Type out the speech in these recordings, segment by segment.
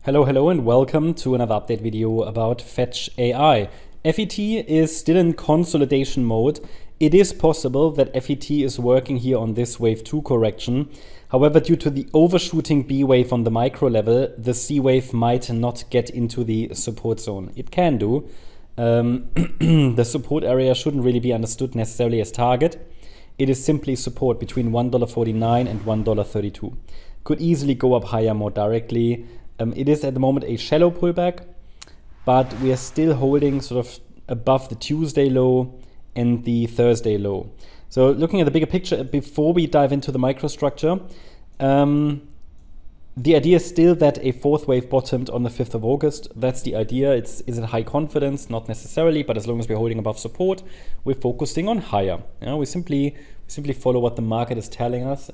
Hello and welcome to another update video about FETCH.AI. FET is still in consolidation mode. It is possible that FET is working here on this wave 2 correction. However, due to the overshooting B wave on the micro level, the C wave might not get into the support zone. It can do. The support area shouldn't really be understood necessarily as target. It is simply support between $1.49 and $1.32. Could easily go up higher more directly. It is at the moment a shallow pullback, but we are still holding sort of above the Tuesday low and the Thursday low. So looking at the bigger picture, before we dive into the microstructure, the idea is still that a fourth wave bottomed on the 5th of August. That's the idea. Is it high confidence? Not necessarily, but as long as we're holding above support, we're focusing on higher. We simply follow what the market is telling us.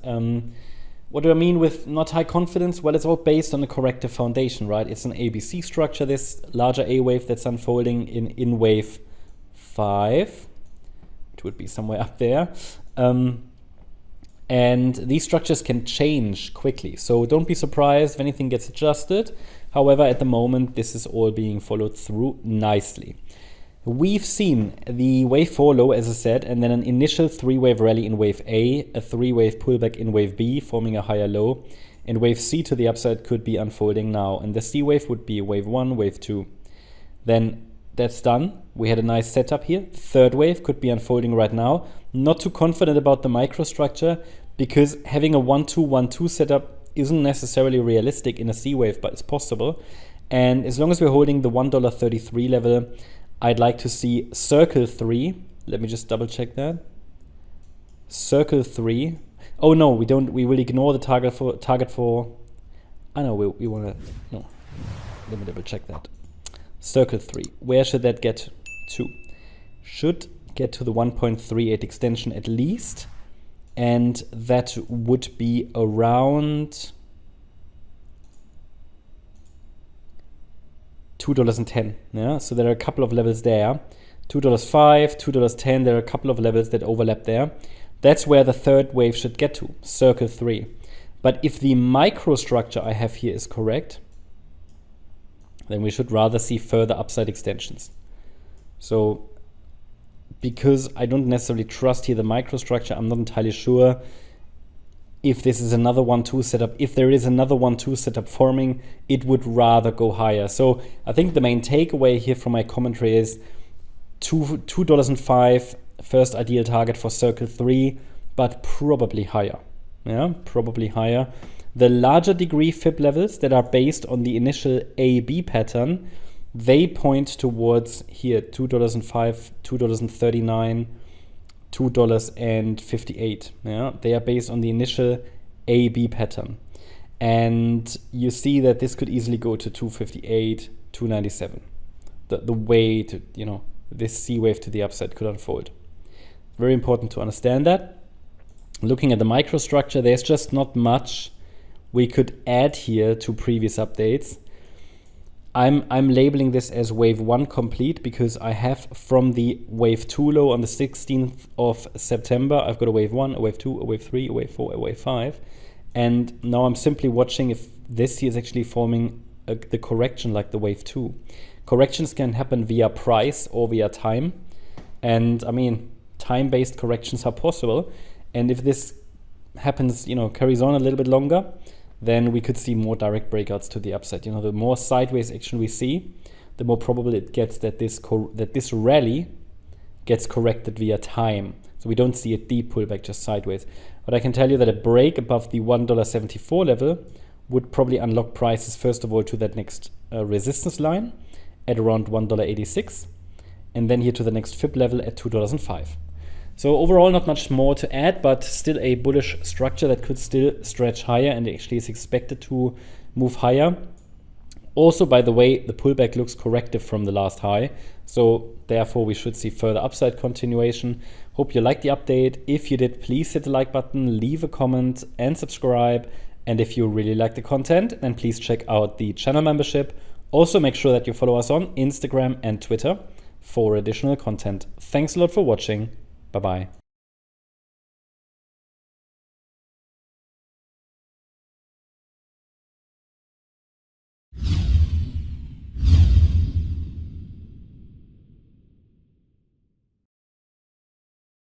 What do I mean with not high confidence? Well, it's all based on a corrective foundation, right? It's an ABC structure, this larger A wave that's unfolding in wave 5, which would be somewhere up there. And these structures can change quickly. So don't be surprised if anything gets adjusted. However, at the moment, this is all being followed through nicely. We've seen the wave 4 low, as I said, and then an initial 3-wave rally in wave A, a 3-wave pullback in wave B, forming a higher low, and wave C to the upside could be unfolding now. And the C wave would be wave 1, wave 2. Then that's done. We had a nice setup here. Third wave could be unfolding right now. Not too confident about the microstructure because having a 1-2-1-2 setup isn't necessarily realistic in a C wave, but it's possible. And as long as we're holding the $1.33 level, I'd like to see circle 3. Let me just double check that. Circle 3. Oh no, we don't. We will ignore the target for. I know we want to. No, let me double check that. Circle 3. Where should that get to? Should get to the 1.38 extension at least, and that would be around $2.10. Yeah, so there are a couple of levels there. $2.05, $2.10. There are a couple of levels that overlap there. That's where the third wave should get to, circle 3. But if the microstructure I have here is correct, then we should rather see further upside extensions. So because I don't necessarily trust here the microstructure, I'm not entirely sure if this is another 1-2 setup. If there is another 1-2 setup forming, it would rather go higher. So I think the main takeaway here from my commentary is $2.05 first ideal target for circle 3, but probably higher. Yeah, probably higher. The larger degree FIB levels that are based on the initial A-B pattern, they point towards here $2.05, $2.39, $2.58. Yeah, they are based on the initial A-B pattern, and you see that this could easily go to 258, 297. The way to this C wave to the upside could unfold. Very important to understand that. Looking at the microstructure, there's just not much we could add here to previous updates. I'm labeling this as wave 1 complete because I have from the wave 2 low on the 16th of September, I've got a wave 1, a wave 2, a wave 3, a wave 4, a wave 5. And now I'm simply watching if this here is actually forming the correction like the wave 2. Corrections can happen via price or via time. And I mean, time-based corrections are possible. And if this happens, carries on a little bit longer, then we could see more direct breakouts to the upside. The more sideways action we see, the more probable it gets that this rally gets corrected via time. So we don't see a deep pullback just sideways. But I can tell you that a break above the $1.74 level would probably unlock prices, first of all, to that next resistance line at around $1.86, and then here to the next FIB level at $2.05. So overall, not much more to add, but still a bullish structure that could still stretch higher and actually is expected to move higher. Also, by the way, the pullback looks corrective from the last high. So therefore, we should see further upside continuation. Hope you liked the update. If you did, please hit the like button, leave a comment and subscribe. And if you really like the content, then please check out the channel membership. Also, make sure that you follow us on Instagram and Twitter for additional content. Thanks a lot for watching. Bye-bye.